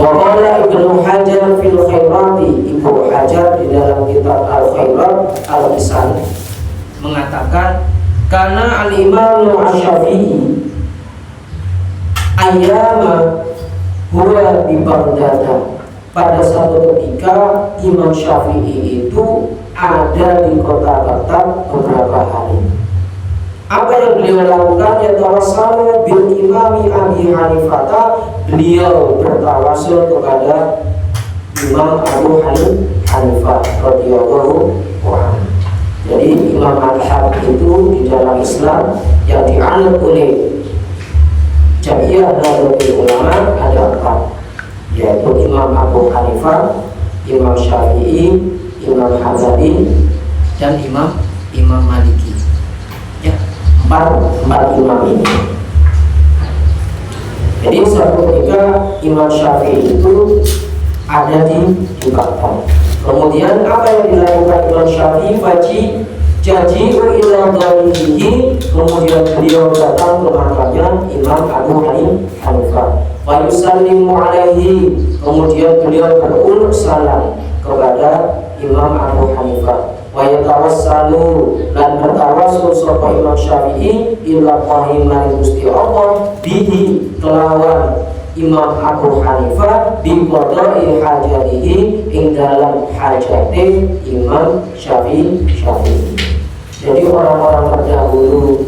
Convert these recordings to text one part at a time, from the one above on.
Waqala Ibnu Hajar fil Khairati, Ibnu Hajar di dalam kitab Al-Khairat Al-Lisan mengatakan, karena al-Imam Asy-Syafi'i ayyama huwa di Baghdad, pada satu ketika Imam Syafi'i itu ada di kota Baghdad beberapa hari. Apa yang beliau lakukan? Ya tawassalu bil imami Abi Hanifah, beliau bertawasul kepada Imam Abu Hanifah radhiyallahu anhu. Jadi imam madhab itu di dalam Islam yang dianut oleh Jami'ah Nahdlatul Ulama ada 4, yaitu Imam Abu Hanifah, Imam Syafi'i, Imam Hambali, dan Imam Maliki. Ya, empat imam ini. Jadi suatu ketika Imam Syafi'i itu ada di Baghdad. Kemudian apa yang dilakukan Imam Syafi'i? Jaji'u ila dhalihi, kemudian beliau datang ke makamnya Imam Abu Hanifah. Wa yusallimu alaihi, kemudian beliau beruluk salam kepada Imam Abu Hanifah. Wa yatawassalu, dan bertawassul sapa Imam Syafi'i ila qahiman Gusti Allah bihi, kelawan Imam Abu Hanifah bi qada'i hajatihi, ing dalam hajate Imam Syafi'i. Jadi orang-orang terdahulu,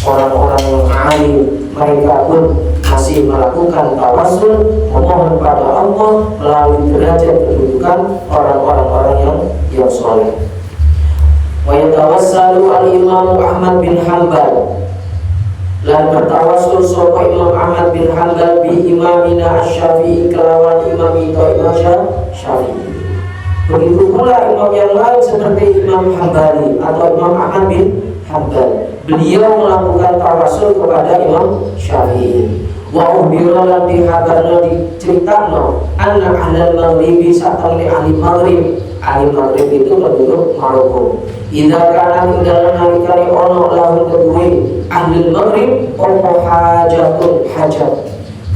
orang-orang yang alim, mereka pun masih melakukan tawassul, memohon pada Allah melalui derajat kedudukan orang-orang yang soleh. Wa yatawassalu al-Imam Ahmad bin Hanbal, dan bertawassul sapa Imam Ahmad bin Hanbal bi imamina Asy-Syafi'i, kelawan imam itu Imam Syafi'i. Begitu pula imam yang lain seperti Imam Hambali atau Imam Ahmad bin Hanbal, beliau melakukan tawassul kepada Imam Syafi'i. Wa ubira lan dihabarna diceritakan anna ahlal maghribi satamni ahli maghrib. Ahli maghrib itu penduduk Maroko. Idza kana ing dalem nalikane ono lahum kedue ahli maghrib apa hajatun hajat.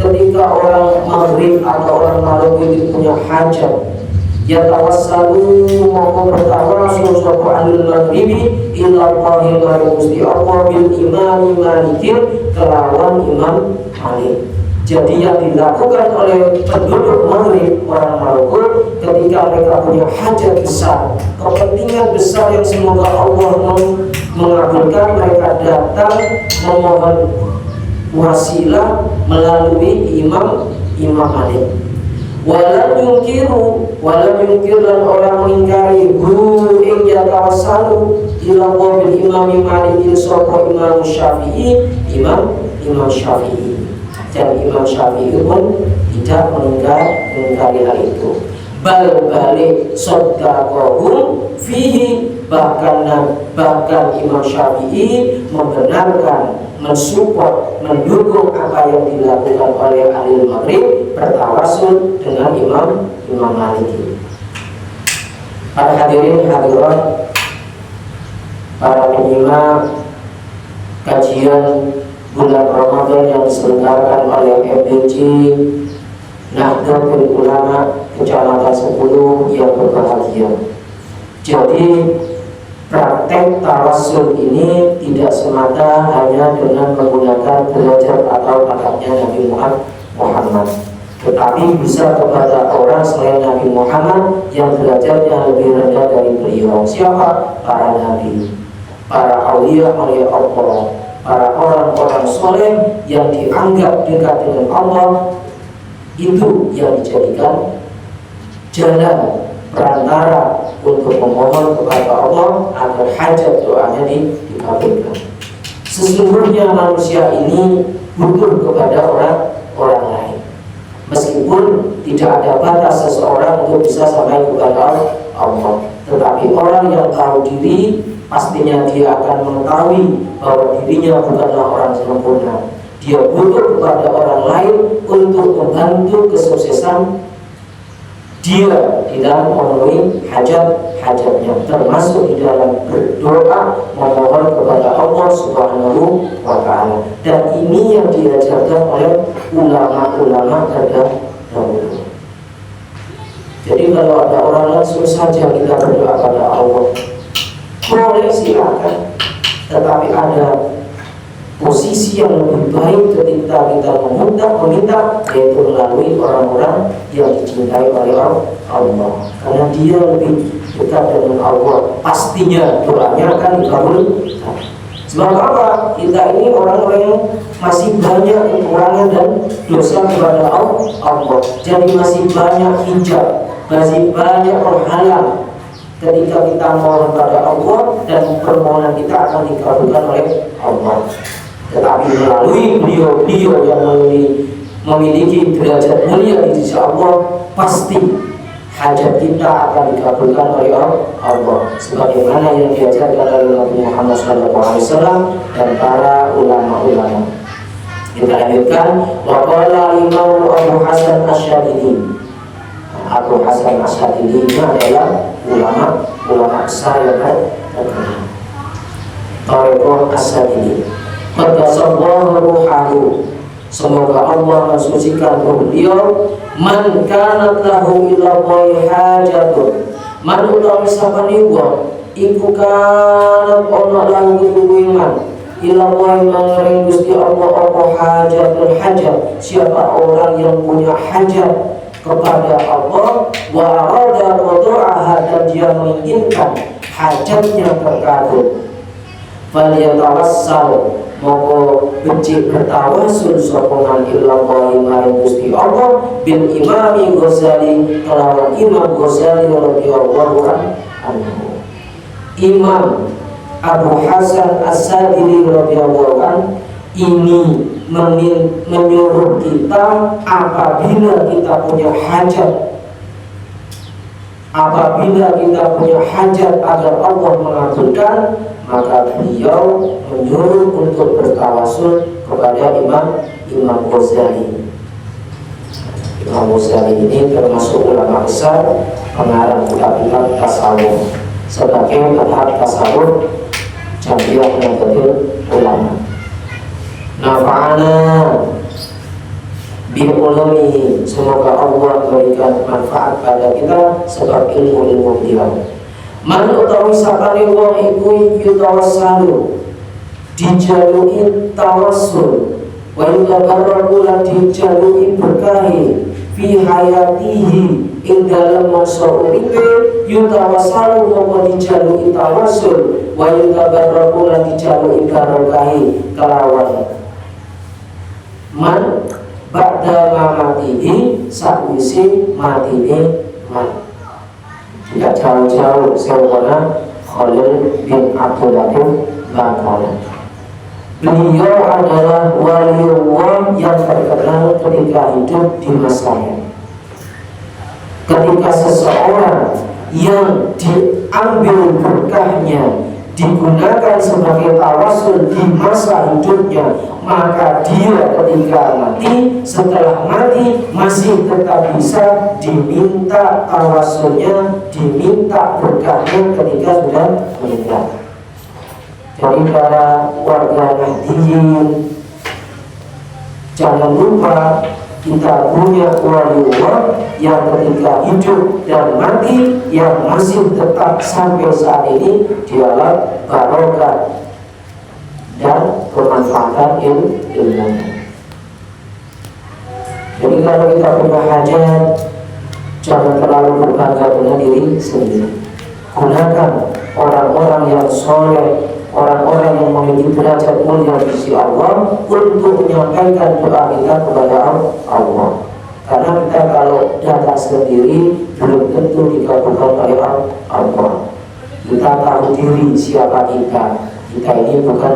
Ketika orang maghrib atau orang Maroko itu punya hajat, ya tawassalu moko bertawassul sapa ahli maghribi ila Allahi wa Gusti Allah bil imam Malikin, kelawan Imam Malik. Jadi yang dilakukan oleh penduduk Maghrib, orang Maroko, ketika mereka punya hajat besar, kepentingan besar yang semoga Allah mengabulkan, mereka datang memohon wasilah melalui Imam Malik. Walam yungkir dan orang mengingkari hu ing yatawassalu ila qabil Imam Malik sapa Imam Syafi'i, Imam Syafi'i. Dan Imam Syafi'i pun tidak mengingkari hal itu. Balik soddaqahum fihi, bahkan Imam Syafi'i membenarkan, mensupport, mendukung apa yang dilakukan oleh ahli maghrib, bertawassul dengan Imam Maliki. Para hadirin hadirat, para penyimak kajian bulan Ramadan yang diselenggarakan oleh FDJ Nahdlatul Ulama Kecamatan 10 yang berbahagia. Jadi praktek tawassul ini tidak semata hanya dengan menggunakan derajat atau pangkatnya Nabi Muhammad, tetapi bisa kepada orang selain Nabi Muhammad yang derajatnya lebih rendah dari beliau. Siapa? Para nabi, para aulia Allah, para orang-orang soleh yang dianggap dekat dengan Allah, itu yang dijadikan jalan perantara untuk memohon kepada Allah agar hajat doanya dikabulkan. Sesungguhnya manusia ini butuh kepada orang lain, meskipun tidak ada batas seseorang untuk bisa sampai kepada Allah. Tetapi orang yang tahu diri, pastinya dia akan mengetahui bahwa dirinya bukanlah orang sempurna. Dia butuh kepada orang lain untuk membantu kesuksesan dia di dalam memenuhi hajat-hajatnya, termasuk di dalam berdoa memohon kepada Allah Subhanahu wa Ta'ala. Dan ini yang diajarkan oleh ulama-ulama terdahulu. Jadi kalau ada orang langsung saja kita berdoa pada Allah, boleh silakan, tetapi ada posisi yang lebih baik ketika kita meminta, yaitu melalui orang-orang yang dicintai oleh Allah, karena dia lebih dekat dengan Allah, pastinya doanya akan dikabulkan. Sebab apa? Kita ini orang-orang yang masih banyak kekurangan dan dosa kepada Allah, jadi masih banyak hijab, masih banyak penghalang ketika kita mohon pada Allah, dan permohonan kita akan dikabulkan oleh Allah. Tetapi melalui beliau yang memiliki derajat mulia di sisi Allah, pasti hajat kita akan dikabulkan oleh Allah, sebagaimana yang diajarkan oleh Nabi Muhammad SAW dan para ulama-ulama. Kita lanjutkan. Waqala Imam Abu Hasan Asyadili. Abu Hasan Asyadili ini adalah ulama besar yang terkenal. Tariqah Asyadili. Qaddasallahu ruhahu. Semoga Allah mensucikan ruh beliau. Man kanat lahu ilallahi hajatun. Man utawi sapane wong iku kanat ana lahu iman ilallahi maring Gusti Allah apa hajatun hajat. Siapa orang yang punya hajat kepada Allah, wa arada qada'aha, dan dia menginginkan hajatnya terkabul, falyatawassal, moko becik bertawasul sokongan ilallahi maring Gusti Allah bil Imam Ghazali, kelawan Imam Ghazali radhiyallahu anhu. Imam Abu Hasan As-Sadili radhiyallahu anhu ini menyuruh kita apabila kita punya hajat agar Allah mengabulkan, maka beliau menyuruh untuk bertawasul kepada Imam Ghazali. Imam Ghazali ini termasuk ulama besar, pengarang kitab-kitab tasawuf, sebagai madhab tasawuf Jamiah Nahdlatul Ulama. Nafa'ana bi'ulumi, semoga Allah memberikan manfaat pada kita sebab ilmu-ilmu beliau. Man utawi sapane wong iku yutawassalu, dijalui tawassul, wa yutabarraku lan dijalui berkahi fi hayatihi, ing dalam masa uripe, yutawassalu moko dijalui tawassul, wa yutabarraku lan dijalui barakahi kelawan man ba'da mamatihi, sakwisi matine man. Tidak jauh-jauh Sayyidina Khalil bin Abdul Latif Bangkalan. Beliau adalah waliullah yang terkenal ketika hidup di masanya. Ketika seseorang yang diambil berkahnya digunakan sebagai tawasul di masa hidupnya, maka dia ketika mati, setelah mati masih tetap bisa diminta tawasulnya, diminta berkahnya ketika sudah meninggal. Jadi para warga Nahdliyin, jangan lupa kita punya waliullah yang ketika hidup dan mati yang masih tetap sampai saat ini dialah barokah dan bermanfaatan ilmunya. Jadi kalau kita punya hajat, jangan terlalu berbangga dengan diri sendiri. Gunakan orang-orang yang soleh, orang-orang yang memiliki derajat mulia di sisi Allah untuk menyampaikan doa kita kepada Allah. Karena kita kalau datang sendiri belum tentu dikabulkan oleh Allah. Kita tahu diri siapa kita. Kita ini bukan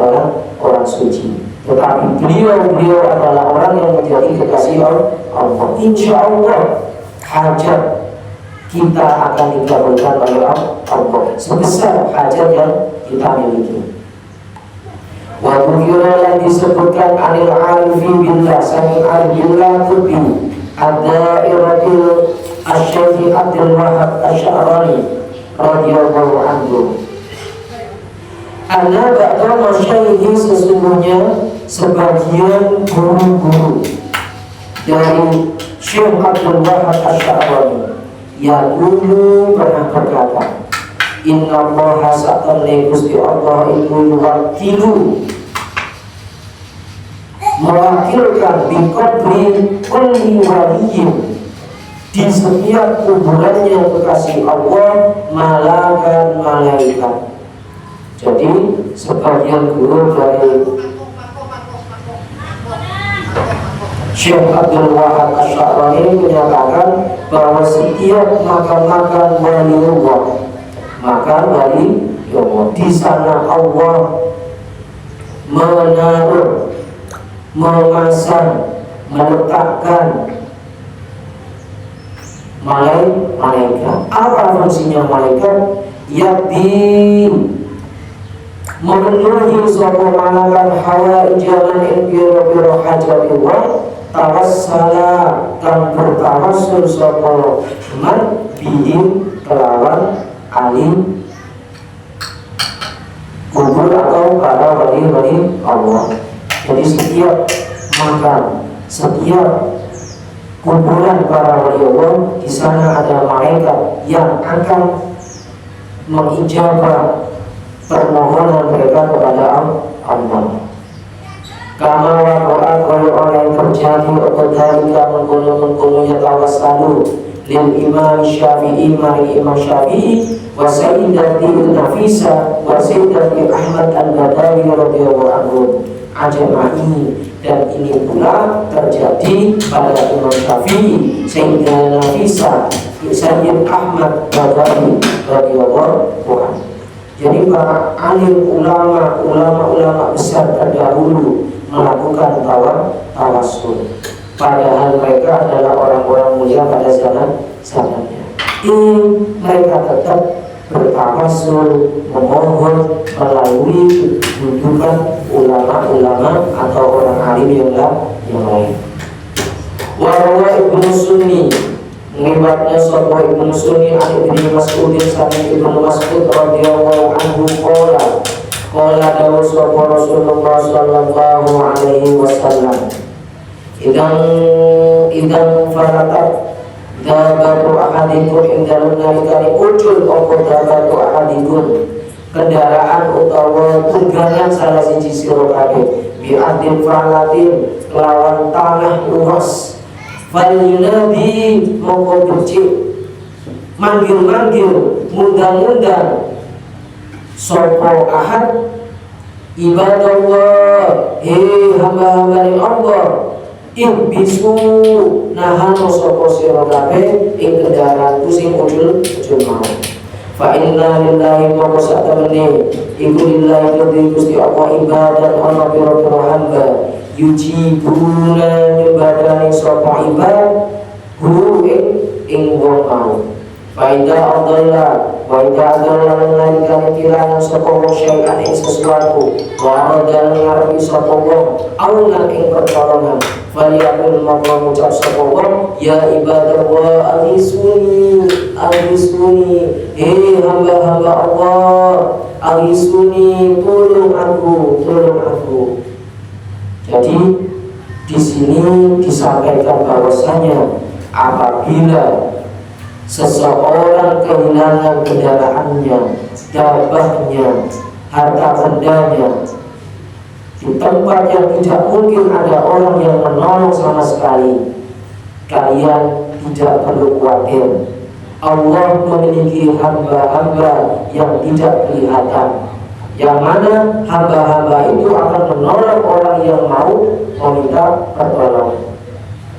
orang suci, tetapi beliau adalah orang yang menjadi kekasih Allah. Insya Allah hajat kita akan dikabulkan oleh Allah sebesar hajat yang kita miliki. Wa dzikra disebutkan anil arifi billah, sami billah tubi ad-dairatil asy-syaikh Abdul Wahab Asy-Sya'rani radhiyallahu anhu. Ana ba'da masyayikh, sesungguhnya sebagian guru-guru dari Syekh Abdul Wahab Asy-Sya'rani Ya dulu pernah berkata, Inna allaha sa'atani Gusti Allah itu yuwakilu, mewakilkan bikobri kulli waliyin, di setiap kuburannya kekasih Allah malakan malaikat. Jadi sebagian guru dari Syekh Abdul Wahab Asy'arani menyatakan bahwa setiap makan waliullah, makan waliullah, di sana Allah menaruh, memasang, meletakkan malaikat. Apa fungsinya malaikat? Yabi memenuhi suatu malakan hawa ijaman in biro-biro hajatillah, tawassala dan bertawassul suatu man bihim kelawan alim kubur atau para wali-wali Allah. Jadi setiap makan, setiap kuburan para wali Allah, di sana ada malaikat yang akan mengijabah permohonan mereka kepada Allah. Kama waqa'a oleh terjadi atau dari mengkono-mengkononya tawassalu lil Imam Syafi'i, mari Imam Syafi'i wa Sayyidati Nafisa wa Sayyidati Ahmad Al-Badawi radhiyallahu anhu ajma'in. Dan ini pula terjadi pada Imam Syafi'i, Sayyidah Nafisa, Sayyid Ahmad Badawi radhiyallahu anhu. Jadi para alim ulama besar terdahulu melakukan tawassul, padahal mereka adalah orang-orang mulia pada zamannya. Ini mereka tetap bertawassul, memohon melalui dudukan ulama-ulama atau orang alim yang lain. Warwa Ibnu Sunni, riwayatnya sahih Ibnu Sunni an Ibnu Mas'ud sami Ibnu Mas'ud radhiyallahu anhu qala dawu Rasulullah sallallahu alaihi wasallam, idang faratat dabatu ahadikum indal nalikani ucul opo dabatu ahadikum, kendaraan utawa tunggangan salah siji sira kabeh, bi'adin falatin lawan tanah luas, falyunadi moko becik, manggil-manggil, mundang-mundang sopo ahad ibadallah, hamba-hamba Allah, ihbisu nahano sopo sira kabeh ing kendaraan sing ujul mau. Fa inna lillahi wa satamani iku lillahi kedhi Gusti Allah ibadah ana pira-pira hamba yujibuna nyembadani sapa ibad hu ing wong mau. Fa idza adalla wa idza adalla lan kira sapa wong syai'an ing sesuatu wa adalla ngarepi sapa wong auna ing pertolongan, faliyakul maka ngucap sapa wong ya ibadallah alisuni hamba-hamba Allah, alisuni tolong aku. Jadi di sini disampaikan bahwasanya apabila seseorang kehilangan kendaraannya, dabahnya, harta bendanya, di tempat yang tidak mungkin ada orang yang menolong sama sekali, kalian tidak perlu khawatir. Allah memiliki hamba-hamba yang tidak kelihatan, yang mana hamba-hamba itu akan menolong orang yang mau meminta pertolongan.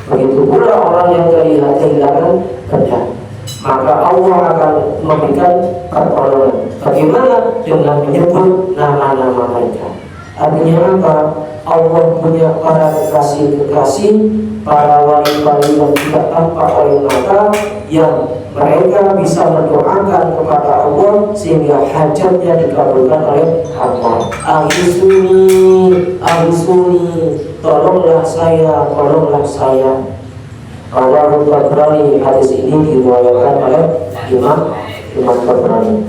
Begitu pula orang yang kehilangan benda, maka Allah akan memberikan pertolongan. Bagaimana? Dengan menyebut nama-nama mereka. Artinya apa? Allah punya para kekasih-kekasih, para wali-wali yang tidak tampak oleh mata, yang mereka bisa mendoakan kepada Allah sehingga hajatnya dikabulkan oleh Allah. Ahisuni, tolonglah saya. Allah Tabrani, hadis ini diriwayatkan oleh Imam Tabrani.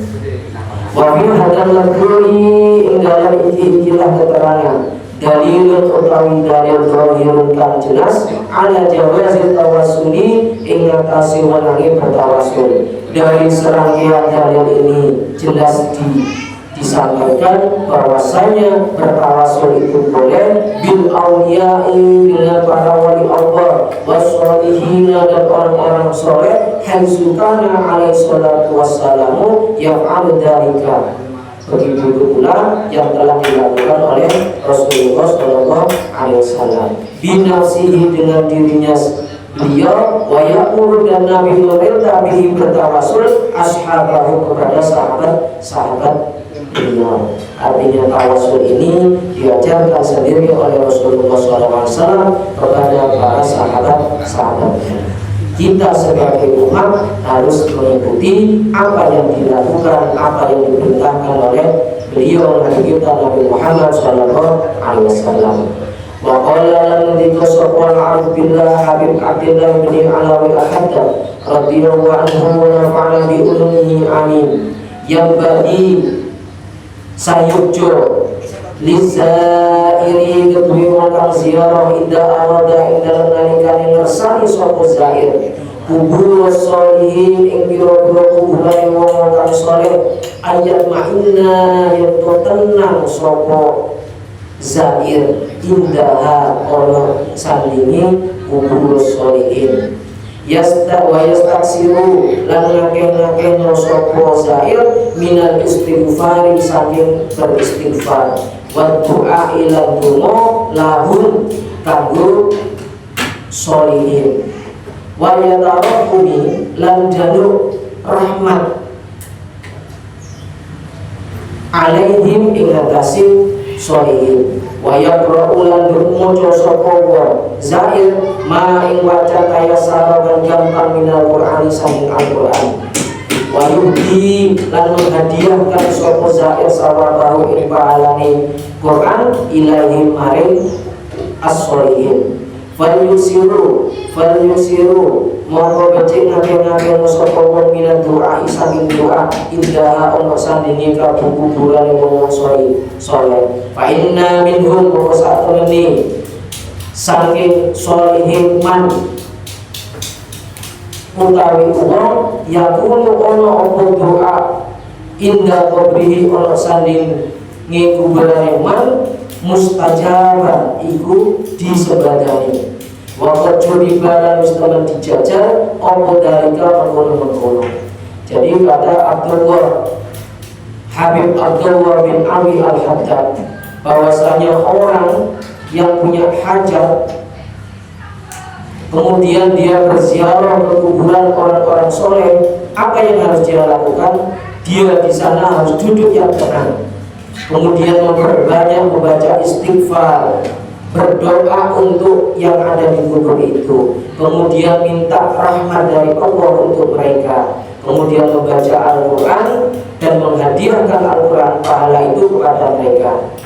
Wahyu hadal ladri dalam ikilah keterangan dalilun utawi dalil zahirun kang jelas ala jawazil tawassuli ing ngatasi wenange bertawasul. Dari serangkaian dalil ini jelas disampaikan bahwasanya bertawasul itu boleh bil auliya'i dengan para wali Allah wasolihina dan orang-orang soleh haizukana alaihi salatu wassalamu yaf'alu dzalika. Begitu pula yang telah dilakukan oleh Rasulullah Shallallahu Alaihi Wasallam. Binafsihi dengan dirinya beliau, wa yaqulu dan Nabi memerintah bihi bertawasul ashabahu kepada sahabat beliau. Artinya tawasul ini diajarkan sendiri oleh Rasulullah SAW kepada para sahabatnya. Kita sebagai umat harus mengikuti apa yang dilakukan, apa yang diperintahkan oleh beliau Nabi kita Nabi Muhammad Sallallahu Alaihi Wasallam. Wa qala lan dikasaqal arif billah Habib Abdullah bin Alawi al-Haddad radhiyallahu anhu wa nafa'ana bi ulumihi amin. Yang bagi sayujo lizairi kedui orang ziarah indah arada indah nalikani ngersani sopo zair kubur solihin ing biro-biro kuburai wong kang soleh ayat ma'inna yang tenang sopo zair indah ono sandingi kubur solihin wa yastaksiru lan ngake-ngake sopo zair minal istighfari saking beristighfar wa du'a ila dungo lahun kanggo solihin wa yatarahumi lan janu rahmat alaihim ingatasi solihin wa yakra'u lan maca sapa wa zair ma ing waca kaya sarogan gampang minal Qur'ani saking Al-Qur'an wa yubdi lan menghadiahkan sapa zair sawabahu ing pahalane Quran ilahi maring as-solihin falyusiru mongko becik ngake-ngake sapa wong minat doa saking doa indah ono sandingi kuburan wong soleh fa inna minhum wa sa'atuni saking solihin man utawi wong yakunu ono apa doa indah qabrihi ono sanding ngikubarane man mustajaban iku disebadani waktu curi barang mustaman dijajal apa dalika mengkono-mengkono. Jadi kata Habib Abdullah bin Ali al-Haddad bahwasanya orang yang punya hajat kemudian dia berziarah ke kuburan orang-orang soleh, apa yang harus dia lakukan? Dia di sana harus duduk yang tenang, kemudian memperbanyak membaca istighfar, berdoa untuk yang ada di kubur itu, kemudian minta rahmat dari Allah untuk mereka, kemudian membaca Al-Quran dan menghadiahkan Al-Quran pahala itu kepada mereka.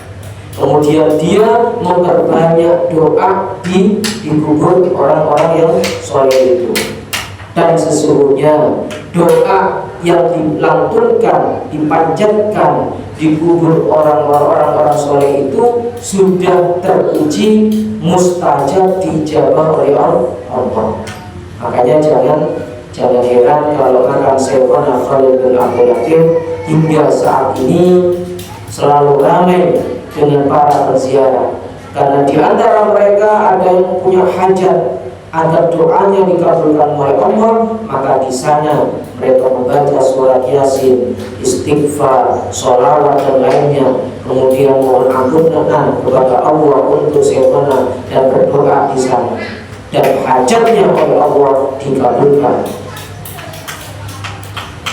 Kemudian dia memperbanyak doa di kubur orang-orang yang soleh itu. Dan sesungguhnya doa yang dilantunkan, dipanjatkan di kubur orang-orang soleh itu sudah teruji mustajab dijabah oleh Allah. Makanya jangan heran kalau akan Syekhona Khalil bin Abdul Latif hingga saat ini selalu ramai dengan para peziarah, karena di antara mereka ada yang punya hajat agar doanya dikabulkan oleh Allah, maka di sana mereka membaca surat Yasin, istighfar, sholawat dan lainnya, kemudian mohon ampunan kepada Allah untuk Syekhona dan berdoa di sana, dan hajatnya oleh Allah dikabulkan.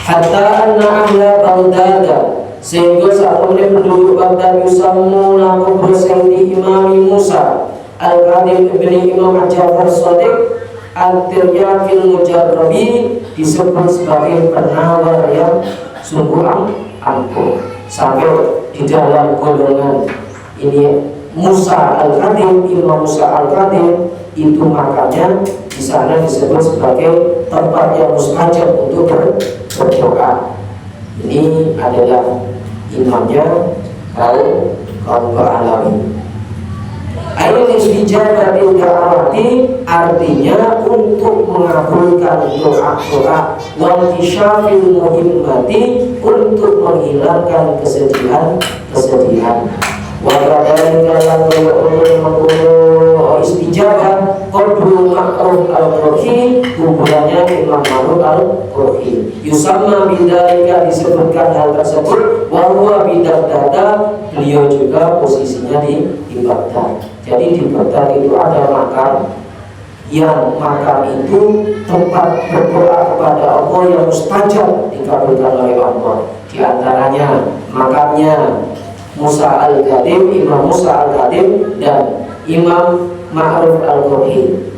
Hatta anna ahla Baghdad, sehingga saat ini penduduk Baghdad yusammuna kubur Sayyidi Imam Musa Al-Qadim ibni Imam Ja'far Shadiq Al-Tiryakil Mujarrabi, disebut sebagai penawar yang sungguh ampuh. Sampai di dalam golongan ini Musa Al-Qadim, Imam Musa Al-Qadim itu makanya di sana disebut sebagai tempat yang mustajab untuk berdoa. Ini adalah imamnya kaum Alawi. Istijabatil da'wati artinya untuk mengabulkan doa-doa, wal isyafil muhimmati untuk menghilangkan kesedihan. Wa kadhalika lan istijabah qadru ma'ruf al-qurhi, kuburannya Imam Ma'ruf al-Qurhi. Yusamma bidzalika, disebutkan hal tersebut, wa huwa bidadada, beliau juga posisinya di Baghdad. Jadi di Baghdad itu ada makam, yang makam itu tempat berdoa kepada Allah yang mustajab, dikabulkan oleh Allah. Di antaranya makamnya Musa al-Qadim, Imam Musa al-Qadim dan Imam Ma'ruf al-Qurhi.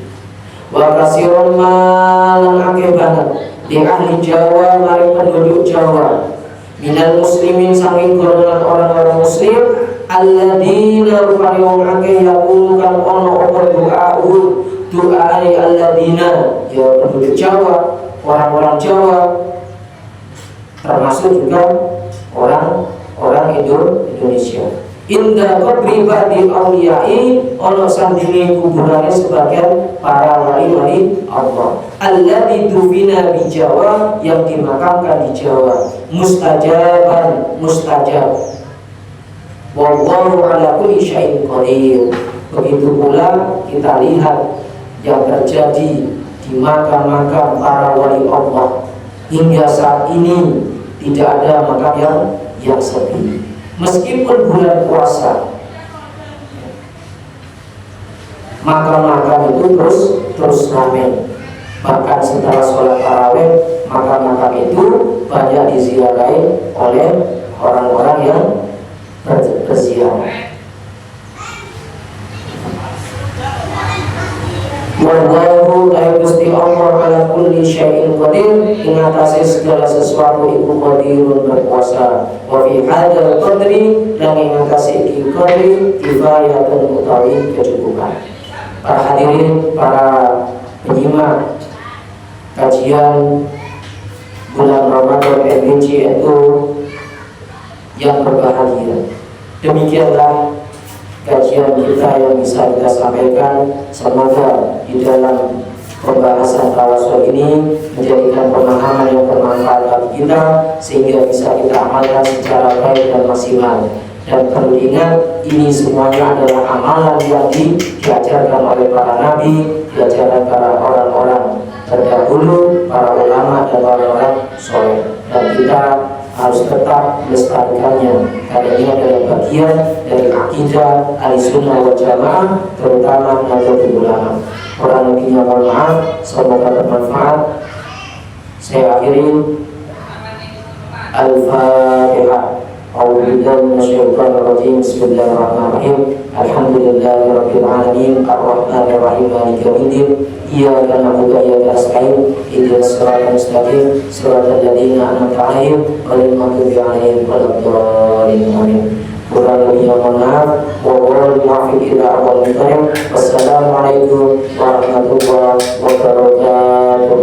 Wa kasiron malang akeh banget di ahli Jawa, mari penduduk Jawa, minal muslimin sanging golongan orang-orang muslim, alladzina rupane wong akeh yaqulukan ono apa doa alladzina, ya penduduk Jawa, orang-orang Jawa, termasuk juga orang Indonesia. Inda qabri ba'di awliyai, ono sandingi kuburane sebagian para wali-wali Allah. Alladzi dufina bi Jawa, yang dimakamkan di Jawa. Mustajaban, mustajab. Wallahu ala kulli syai'in qadir. Begitu pula kita lihat yang terjadi di makam-makam para wali Allah. Hingga saat ini tidak ada makam yang sepi. Meskipun bulan puasa, makam-makam itu terus ramai. Bahkan setelah sholat tarawih, makam-makam itu banyak diziarahi oleh orang-orang yang berziarah. Wallahu la Gusti Allah ala kulli syai'in qadir, mengatasi segala sesuatu iku qadirun, berkuasa. Wa fi hadzal qadri, dan mengatasi iki qadri kifayatun utawi kecukupan. Para hadirin, para penyimak kajian bulan Ramadan MBC itu yang berbahagia. Demikianlah kajian kita yang bisa kita sampaikan. Semoga di dalam pembahasan tawasul ini menjadikan pemahaman yang bermanfaat bagi kita, sehingga bisa kita amalkan secara baik dan maksimal. Dan perlu diingat, ini semuanya adalah amalan yang diajarkan oleh para nabi, diajarkan para orang-orang terdahulu, para ulama dan orang-orang soleh. Dan kita harus tetap melestarikannya, karena ini adalah bagian dari akidah Ahlussunnah wal Jamaah, terutama Nahdlatul Ulama. Kurang lebihnya mohon maaf, semoga bermanfaat. Saya akhiri Al-Fatihah. A'udzubillahi minasyaitonir rajim. Bismillahirrahmanirrahim. Alhamdulillahirabbil alamin, arrahmanir rahim, maliki yaumiddin. Iyyaka na'budu wa iyyaka nasta'in. Ihdinas siratal mustaqim, siratal ladzina an'amta 'alaihim ghairil maghdubi 'alaihim waladdallin. Amin. Kurang lebihnya mohon maaf. Wallahul muwaffiq ila aqwamit thoriq. Wassalamualaikum warahmatullahi wabarakatuh.